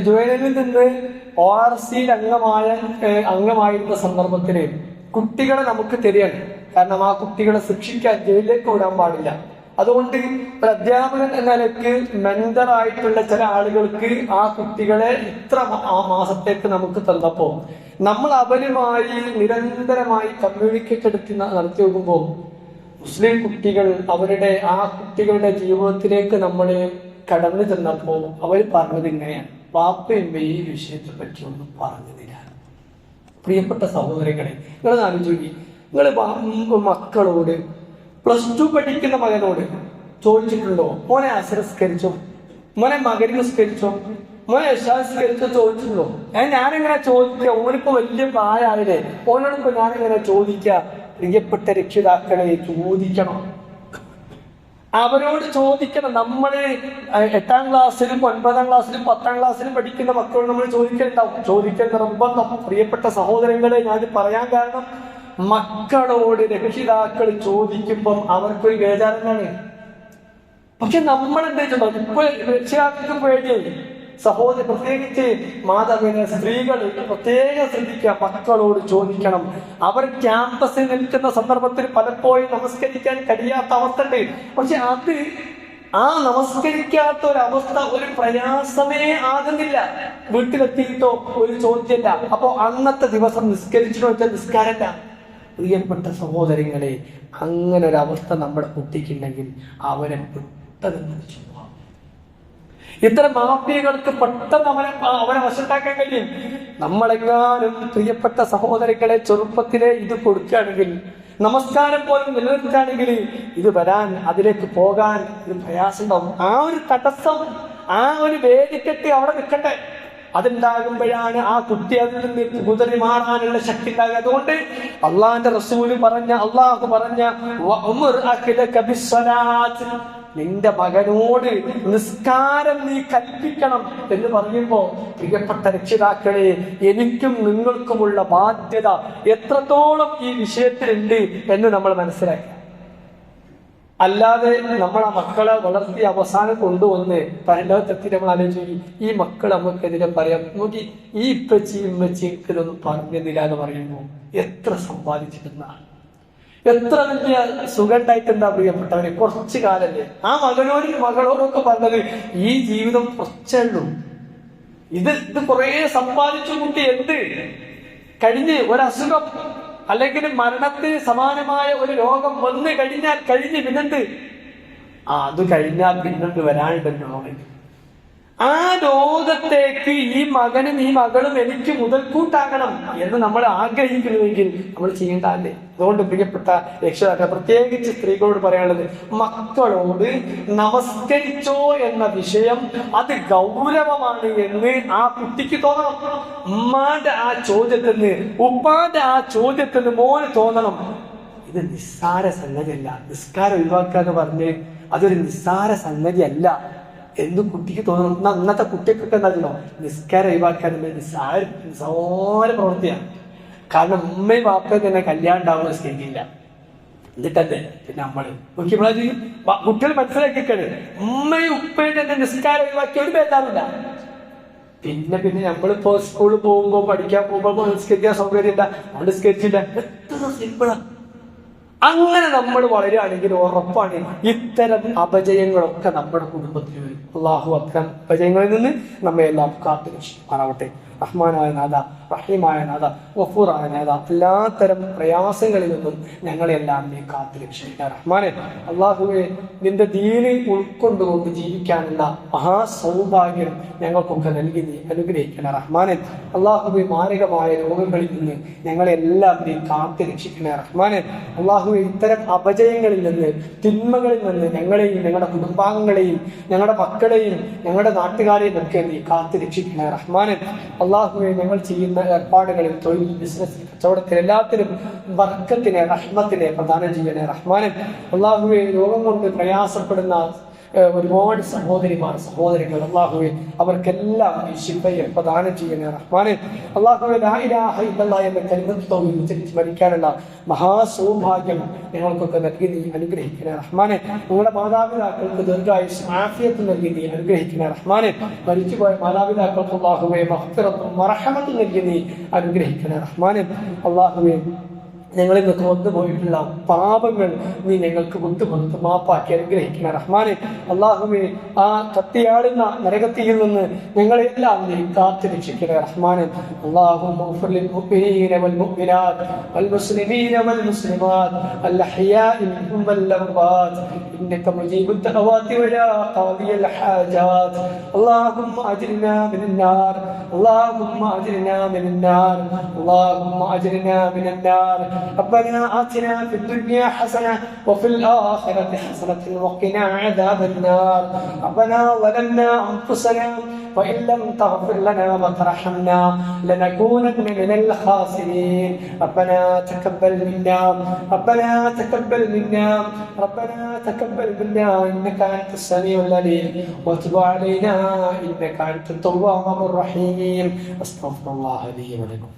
ജുവലിൽ നിന്ന് ORC അംഗമായിരുന്ന സന്ദർഭത്തില് കുട്ടികളെ നമുക്ക് തരികയാണ്. കാരണം ആ കുട്ടികളെ ശിക്ഷിക്കാൻ ജയിലിലേക്ക് വിടാൻ പാടില്ല. അതുകൊണ്ട് ഒരു അധ്യാപകൻ എന്ന നിലയ്ക്ക് മെന്ററായിട്ടുള്ള ചില ആളുകൾക്ക് ആ കുട്ടികളെ ഇത്ര മാസത്തേക്ക് നമുക്ക് തന്നപ്പോ നമ്മൾ അവരുമായി നിരന്തരമായി കമ്മ്യൂണിക്കേറ്റ് നടത്തി നോക്കുമ്പോൾ മുസ്ലിം കുട്ടികൾ ആ കുട്ടികളുടെ ജീവിതത്തിലേക്ക് നമ്മൾ കടന്നു ചെന്നപ്പോൾ അവർ പറഞ്ഞത് ഇങ്ങനെയാണ്, വാപ്പയമ്മ ഈ വിഷയത്തെ പറ്റി ഒന്നും പറഞ്ഞതില്ല. പ്രിയപ്പെട്ട സഹോദരങ്ങളെ, നിങ്ങൾ ആലോചിക്കുക, നിങ്ങൾ മക്കളോട്, +2 പഠിക്കുന്ന മകനോട് ചോദിച്ചിട്ടുണ്ടോ, മോനെ അസരസ്കരിച്ചോ, മോനെ മകരി നിസ്കരിച്ചോ, മോനെ യശാസ്കരിച്ചോ ചോദിച്ചിട്ടുണ്ടോ? ഞാനെങ്ങനെ ചോദിക്കുക? ഓനിപ്പോ വലിയ പ്രായമായില്ലേ, ഓനോടിപ്പോ ഞാനെങ്ങനെ ചോദിക്കുക? പ്രിയപ്പെട്ട രക്ഷിതാക്കളെ, ചോദിക്കണം, അവരോട് ചോദിക്കണം. നമ്മള് 8ാം ക്ലാസ്സിലും 9ാം ക്ലാസ്സിലും 10ാം ക്ലാസ്സിലും പഠിക്കുന്ന മക്കളോട് നമ്മൾ ചോദിക്കേണ്ട നിർബന്ധം. പ്രിയപ്പെട്ട സഹോദരങ്ങളെ, ഞാൻ പറയാൻ കാരണം, മക്കളോട് രക്ഷിതാക്കൾ ചോദിക്കുമ്പം അവർക്കൊരു ബേജാറാണ്. പക്ഷെ നമ്മൾ എന്താ ഇപ്പൊ രക്ഷിതാക്കൾക്ക് പേടിയായി. സഹോദരി, പ്രത്യേകിച്ച് സ്ത്രീകൾ പ്രത്യേകം ശ്രദ്ധിക്കുക, മക്കളോട് ചോദിക്കണം. അവർ ക്യാമ്പസിൽ നിൽക്കുന്ന സന്ദർഭത്തിൽ പലപ്പോഴും നമസ്കരിക്കാൻ കഴിയാത്ത അവസ്ഥ ഉണ്ട്. പക്ഷെ ആ നമസ്കരിക്കാത്ത ഒരവസ്ഥ ഒരു പ്രയാസമേ ആകുന്നില്ല. വീട്ടിലെത്തിയിട്ടോ ഒരു ചോദ്യമില്ല. അപ്പോ അന്നത്തെ ദിവസം നിസ്കരിച്ചിട്ടോ വെച്ചാൽ നിസ്കാരമില്ല. പ്രിയപ്പെട്ട സഹോദരങ്ങളെ, അങ്ങനെ ഒരു അവസ്ഥ നമ്മുടെ കുട്ടിക്കുണ്ടെങ്കിൽ അവരെ പെട്ടെന്ന് ഇത്തരം മാഫിയകൾക്ക് പെട്ടെന്ന് അവരെ വശത്താക്കാൻ കഴിയും. നമ്മളെങ്ങാനും പ്രിയപ്പെട്ട സഹോദരങ്ങളെ ചെറുപ്പത്തിലെ ഇത് കൊടുക്കുകയാണെങ്കിൽ, നമസ്കാരം പോലും നിലനിർത്തുകയാണെങ്കിൽ, ഇത് വരാൻ, അതിലേക്ക് പോകാൻ ഒരു പ്രയാസം ഉണ്ടാവും. ആ ഒരു തടസ്സം, ആ ഒരു വേദിക്കെട്ടി അവിടെ നിൽക്കട്ടെ. അതുണ്ടാകുമ്പോഴാണ് ആ കുട്ടി അതിൽ നിന്ന് കുതിരി മാറാനുള്ള ശക്തി ഉണ്ടാകുക. അതുകൊണ്ട് അള്ളാന്റെ റസൂല് അള്ളാഹു പറഞ്ഞ നിന്റെ മകനോട് നിസ്കാരം നീ കൽപ്പിക്കണം എന്ന് പറയുമ്പോ, പ്രിയപ്പെട്ട രക്ഷിതാക്കളെ, എനിക്കും നിങ്ങൾക്കുമുള്ള ബാധ്യത എത്രത്തോളം ഈ വിഷയത്തിലുണ്ട് എന്ന് നമ്മൾ മനസ്സിലാക്കി. അല്ലാതെ നമ്മൾ ആ മക്കളെ വളർത്തി അവസാനം കൊണ്ടുവന്ന് പരലോകത്തെത്തി നമ്മൾ ആലോചിക്കും, ഈ മക്കൾ നമുക്കെതിരെ പറയാം, നോക്കി ഈ ഇമ്മച്ചിക്ക് ഇതൊന്നും പറഞ്ഞതില്ല എന്ന് പറയുമ്പോൾ എത്ര സമ്പാദിച്ചിട്ടുണ്ടാണ്, എത്ര വലിയ സുഖം ഉണ്ടായിട്ടുണ്ടാ. പ്രിയപ്പെട്ടവരെ, കുറച്ചു കാലല്ലേ ആ മകളോടൊക്കെ പറഞ്ഞത്, ഈ ജീവിതം കുറച്ചേ ഉള്ളൂ, ഇത് കുറെ സമ്പാദിച്ചു കുട്ടി, എന്ത് കഴിഞ്ഞ് ഒരസുഖം അല്ലെങ്കിൽ മരണത്തിന് സമാനമായ ഒരു രോഗം വന്നു കഴിഞ്ഞ് പിന്നെന്ത്? അത് കഴിഞ്ഞാൽ പിന്നെന്ത് വരാനുണ്ടല്ലോ. ആ ലോകത്തേക്ക് ഈ മകനും ഈ മകളും എനിക്ക് മുതൽക്കൂട്ടാകണം എന്ന് നമ്മൾ ആഗ്രഹിക്കുന്നുവെങ്കിൽ നമ്മൾ ചെയ്യേണ്ടതല്ലേ? അതുകൊണ്ട് പ്രിയപ്പെട്ട രക്ഷിതാക്കൾ, പ്രത്യേകിച്ച് സ്ത്രീകളോട് പറയാനുള്ളത്, മക്കളോട് നമസ്കരിച്ചോ എന്ന വിഷയം അത് ഗൗരവമാണ് എന്ന് ആ കുട്ടിക്ക് തോന്നണം. ഉമ്മാന്റെ ആ ചോദ്യത്തിന്, ഉപ്പാന്റെ ആ ചോദ്യത്തിന് മോന് തോന്നണം, ഇത് നിസ്സാര സംഗതിയല്ല. നിസ്കാരം ഒഴിവാക്കാന്ന് പറഞ്ഞ് അതൊരു നിസ്സാര സംഗതിയല്ല എന്ന് കുട്ടിക്ക് തോന്നണം. അന്നത്തെ കുട്ടിക്കൊക്കെ എന്താ നിസ്കാരം ഒഴിവാക്കാൻ നിസ്സാര പ്രവൃത്തിയാണ്. കാരണം ഉമ്മയും വാപ്പയും തന്നെ കല്യാണം ഉണ്ടാവുന്ന സ്ഥിതിയില്ല. എന്നിട്ടല്ലേ പിന്നെ നമ്മള് കുട്ടികൾ മനസ്സിലാക്കിക്കാണ്, ഉമ്മയും ഉപ്പയും തന്നെ നിസ്കാരം ഒഴിവാക്കി ഒരു ബേജാറില്ല. പിന്നെ നമ്മളിപ്പോ സ്കൂളിൽ പോകുമ്പോ പഠിക്കാൻ പോകുമ്പോ നിസ്കരിക്കാൻ സൗകര്യമില്ല, അവിടെ നിസ്കരിച്ചില്ല, എത്ര സിമ്പിളാ. അങ്ങനെ നമ്മൾ വളരുകയാണെങ്കിൽ ഉറപ്പാണ് ഇത്തരം അപജയങ്ങളൊക്കെ നമ്മുടെ കുടുംബത്തിൽ വരും. അള്ളാഹു അത്തരം അപജയങ്ങളിൽ നിന്ന് നമ്മെ എല്ലാം കാത്തു രക്ഷിക്കുമാറാവട്ടെ. റഹ്മാനായ നാഥ, റഹീമായ നാഥ, ഗഫൂറായ നാഥ, എല്ലാത്തരം പ്രയാസങ്ങളിൽ നിന്നും ഞങ്ങളെല്ലാം നീ കാത്തു രക്ഷിക്കുക റഹ്മാനെ. അള്ളാഹുവെ, നിന്റെ ദീന് ഉൾക്കൊണ്ടുകൊണ്ട് ജീവിക്കാനുള്ള മഹാസൗഭാഗ്യം ഞങ്ങൾക്കൊക്കെ നൽകി നീ അനുഗ്രഹിക്കണം റഹ്മാനെ. അള്ളാഹുവെ, മാരകമായ രോഗങ്ങളിൽ നിന്ന് ഞങ്ങളെല്ലാം നീ കാത്തു രക്ഷിക്കണേ റഹ്മാനെ. അള്ളാഹുവെ, ഇത്തരം അപജയങ്ങളിൽ നിന്ന്, തിന്മകളിൽ നിന്ന് ഞങ്ങളെയും ഞങ്ങളുടെ കുടുംബാംഗങ്ങളെയും ഞങ്ങളുടെ മക്കളെയും ഞങ്ങളുടെ നാട്ടുകാരെയും ഒക്കെ നീ കാത്തു രക്ഷിക്കണേ റഹ്മാനെ. അള്ളാഹുവെ, ഞങ്ങൾ ചെയ്യുന്ന ഏർപ്പാടുകളിൽ, തൊഴിൽ, ബിസിനസ്, കച്ചവടത്തിൽ എല്ലാത്തിനും ബർക്കത്തിനെ, റഹ്മത്തിനെ പ്രദാനം ചെയ്യണേ റഹ്മാനെ. അള്ളാഹുവെ, രോഗം കൊണ്ട് പ്രയാസപ്പെടുന്ന ഒരുപാട് സഹോദരിമാർ, സഹോദരികൾ, അള്ളാഹുവെ, അവർക്കെല്ലാം ഈ ശിഫയെ പ്രദാനം ചെയ്യണേ റഹ്മാനെ. അള്ളാഹുവെ, ലാ ഇലാഹ ഇല്ലല്ലാഹ് എന്ന കലിമത്ത് തൗഹീദ് ഉച്ചരിച്ച് മരിക്കാനുള്ള മഹാസൗഭാഗ്യം ഞങ്ങൾക്കൊക്കെ നൽകി നീ അനുഗ്രഹിക്കണേ റഹ്മാനെ. ഞങ്ങളുടെ മാതാപിതാക്കൾക്ക് ദീർഘായുസ്, ആഫിയത്ത് നൽകി നീ അനുഗ്രഹിക്കണേ റഹ്മാനെ. മരിച്ചുപോയ മാതാപിതാക്കൾക്ക് അള്ളാഹുവെ മഗ്ഫിറത്തും മർഹമത്തും നൽകി നീ അനുഗ്രഹിക്കണേ റഹ്മാനെ. അള്ളാഹുവെ, ഞങ്ങളിൽ നിന്ന് വന്നുപോയിട്ടുള്ള പാപങ്ങൾ നീ ഞങ്ങൾക്ക് വിട്ടുകൊടുത്ത് മാപ്പാക്കി അനുഗ്രഹിക്കണ റഹ്മാനെ. അള്ളാഹുവെ, ആ കത്തിയാടുന്ന നരകത്തിയിൽ നിന്ന് ഞങ്ങളെല്ലാം നീ കാത്തു രക്ഷിക്കണ റഹ്മാനെ. اللهم اغفر للمؤمنين والمؤمنات والمسلمين والمسلمات الأحياء منهم والأموات إنك مجيب الدعوات ويا قاضي الحاجات. اللهم أجرنا من النار، اللهم أجرنا من النار، اللهم أجرنا من النار. ربنا آتنا في الدنيا حسنة وفي الآخرة حسنة وقنا عذاب النار. ربنا ظلمنا أنفسنا وإن لم تغفر لنا وترحمنا لنكونن من الخاسرين. ربنا تقبل منا، ربنا تقبل منا، ربنا تقبل منا إنك أنت السميع العليم وتب علينا إنك أنت التواب الرحيم. أستغفر الله لي ولكم.